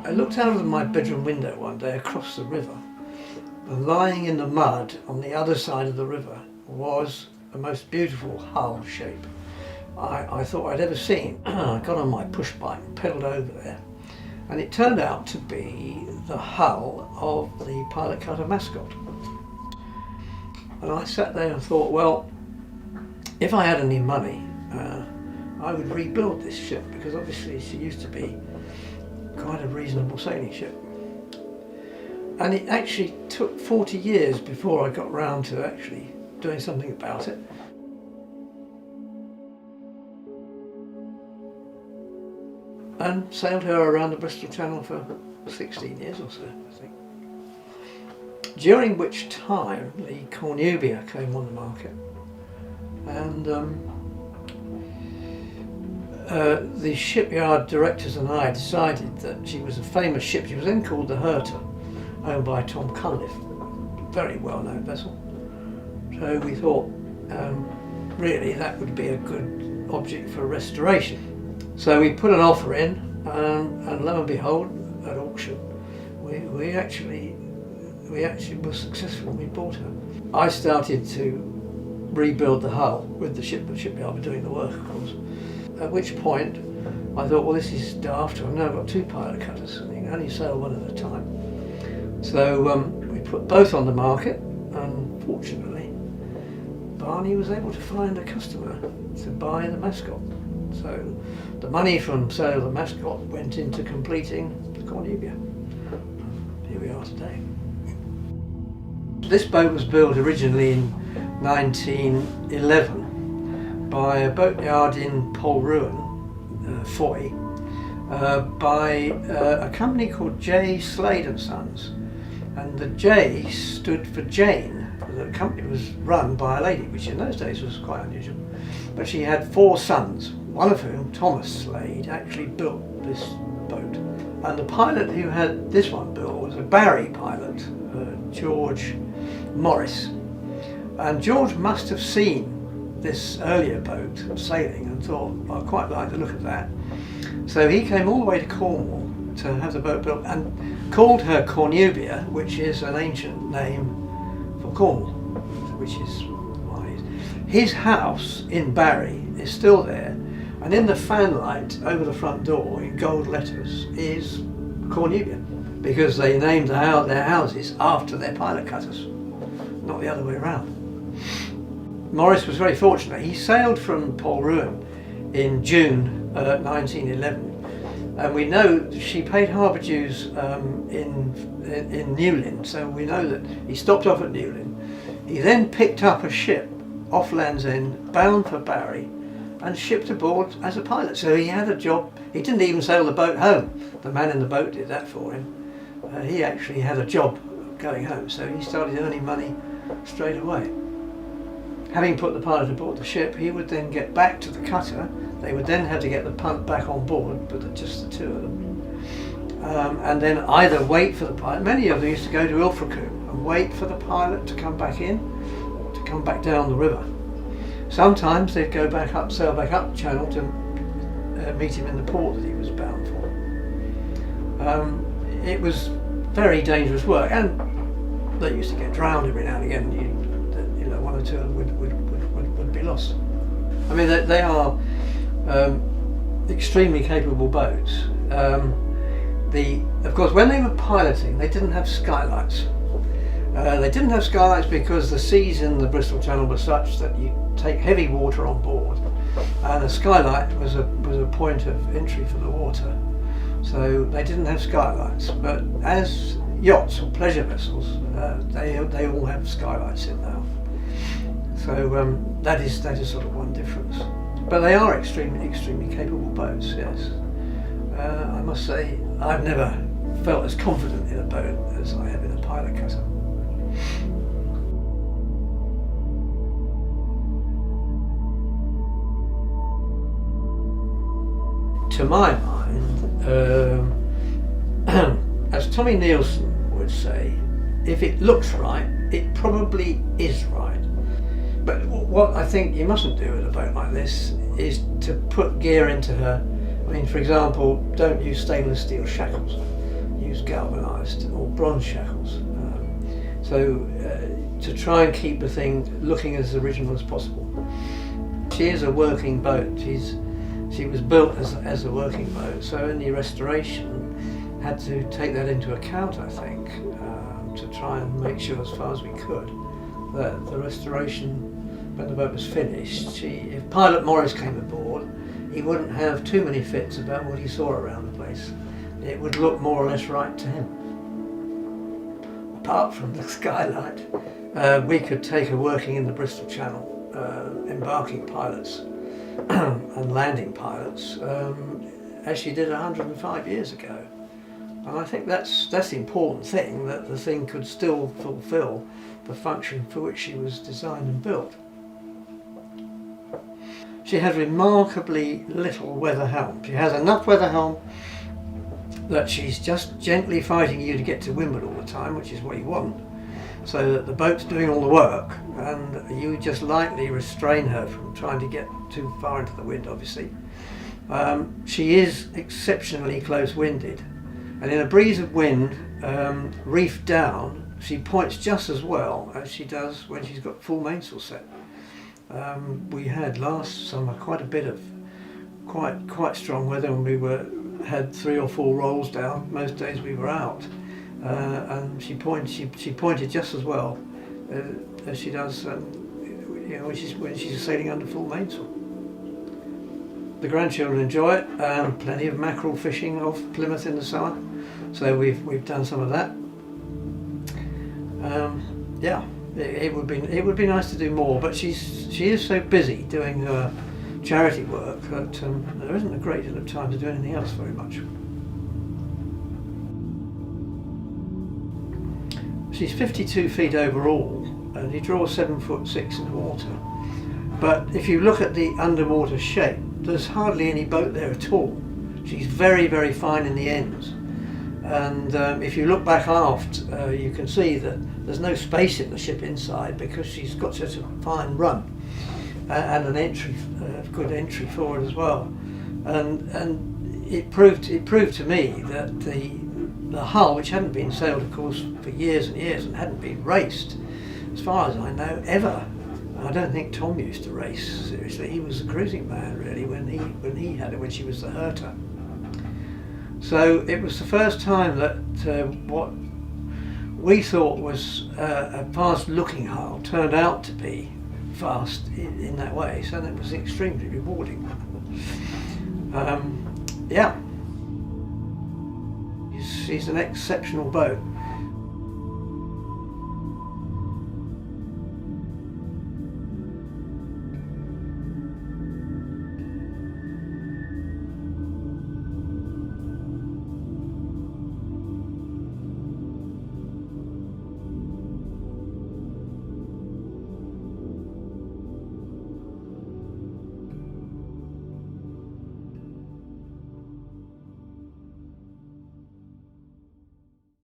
I looked out of my bedroom window one day across the river, and lying in the mud on the other side of the river was the most beautiful hull shape I thought I'd ever seen. I got on my push bike and pedalled over there, and it turned out to be the hull of the pilot cutter Mascot. And I sat there and thought, well, if I had any money, I would rebuild this ship, because obviously she used to be quite a reasonable sailing ship. And it actually took 40 years before I got round to actually doing something about it. And sailed her around the Bristol Channel for 16 years or so, I think. During which time the Cornubia came on the market, and the shipyard directors and I decided that she was a famous ship. She was then called the Herter, owned by Tom Cunliffe, very well-known vessel. So we thought really that would be a good object for restoration. So we put an offer in, and lo and behold, at auction, we actually were successful. We bought her. I started to rebuild the hull with the shipyard were doing the work, of course. At which point I thought, well, this is daft. I've now got two pilot cutters, and you can only sail one at a time. So we put both on the market, and fortunately, Barney was able to find a customer to buy the Mascot. So the money from sale of the Mascot went into completing the Cornubia. Here we are today. This boat was built originally in 1911 by a boatyard in Polruan, Foy, by a company called J. Slade and Sons. And the J stood for Jane. The company was run by a lady, which in those days was quite unusual. But she had 4 sons, one of whom, Thomas Slade, actually built this boat. And the pilot who had this one built was a Barry pilot, George Morris. And George must have seen this earlier boat sailing and thought, I quite like the look of that. So he came all the way to Cornwall to have the boat built and called her Cornubia, which is an ancient name for Cornwall, which is why his house in Barry is still there, and in the fanlight over the front door in gold letters is Cornubia, because they named their houses after their pilot cutters, not the other way around. Morris was very fortunate. He sailed from Polruan in June 1911, and we know she paid harbour dues in Newlyn, so we know that he stopped off at Newlyn. He then picked up a ship off Land's End, bound for Barry, and shipped aboard as a pilot. So he had a job. He didn't even sail the boat home. The man in the boat did that for him. He actually had a job going home, so he started earning money straight away. Having put the pilot aboard the ship, he would then get back to the cutter. They would then have to get the punt back on board, but just the two of them. And then either wait for the pilot. Many of them used to go to Ilfracombe and wait for the pilot to come back in, or to come back down the river. Sometimes they'd go back up, sail back up the channel to meet him in the port that he was bound for. It was very dangerous work, and they used to get drowned every now and again. You know, one or two of them would be lost. I mean, they are extremely capable boats. Of course, when they were piloting, they didn't have skylights. They didn't have skylights because the seas in the Bristol Channel were such that you take heavy water on board, and a skylight was a point of entry for the water. So they didn't have skylights. But as yachts or pleasure vessels, they all have skylights in now. So that is sort of one difference. But they are extremely capable boats. Yes, I must say I've never felt as confident in a boat as I have in a pilot cutter. To my mind, as Tommy Nielsen would say, if it looks right, it probably is right. But what I think you mustn't do with a boat like this is to put gear into her. I mean, for example, don't use stainless steel shackles. used galvanised or bronze shackles. To try and keep the thing looking as original as possible. She is a working boat. She was built as a working boat, so any restoration had to take that into account, I think, to try and make sure, as far as we could, that the restoration, when the boat was finished, if Pilot Morris came aboard, he wouldn't have too many fits about what he saw around the place. It would look more or less right to him. Apart from the skylight, we could take her working in the Bristol Channel, embarking pilots and landing pilots, as she did 105 years ago. And I think that's the important thing, that the thing could still fulfil the function for which she was designed and built. She has remarkably little weather helm. She has enough weather helm that she's just gently fighting you to get to windward all the time, which is what you want, so that the boat's doing all the work and you just lightly restrain her from trying to get too far into the wind, obviously. She is exceptionally close-winded, and in a breeze of wind, reefed down, she points just as well as she does when she's got full mainsail set. We had last summer quite a bit of quite strong weather, and we had 3 or 4 rolls down most days we were out, and she pointed just as well as she does when she's sailing under full mainsail. The grandchildren enjoy it. Plenty of mackerel fishing off Plymouth in the summer, so we've done some of that. Yeah, it would be nice to do more, but she is so busy doing her charity work that there isn't a great deal of time to do anything else very much. She's 52 feet overall, and he draws 7'6" in water. But if you look at the underwater shape, there's hardly any boat there at all. She's very, very fine in the ends. And if you look back aft, you can see that there's no space in the ship inside, because she's got such a fine run and an entry, good entry forward as well. And it proved to me that the hull, which hadn't been sailed, of course, for years and years and hadn't been raced, as far as I know, ever. I don't think Tom used to race seriously. He was a cruising man, really, when she was the Herta. So it was the first time that what we thought was a fast-looking hull turned out to be fast in that way. So that was extremely rewarding. Yeah, she's an exceptional boat.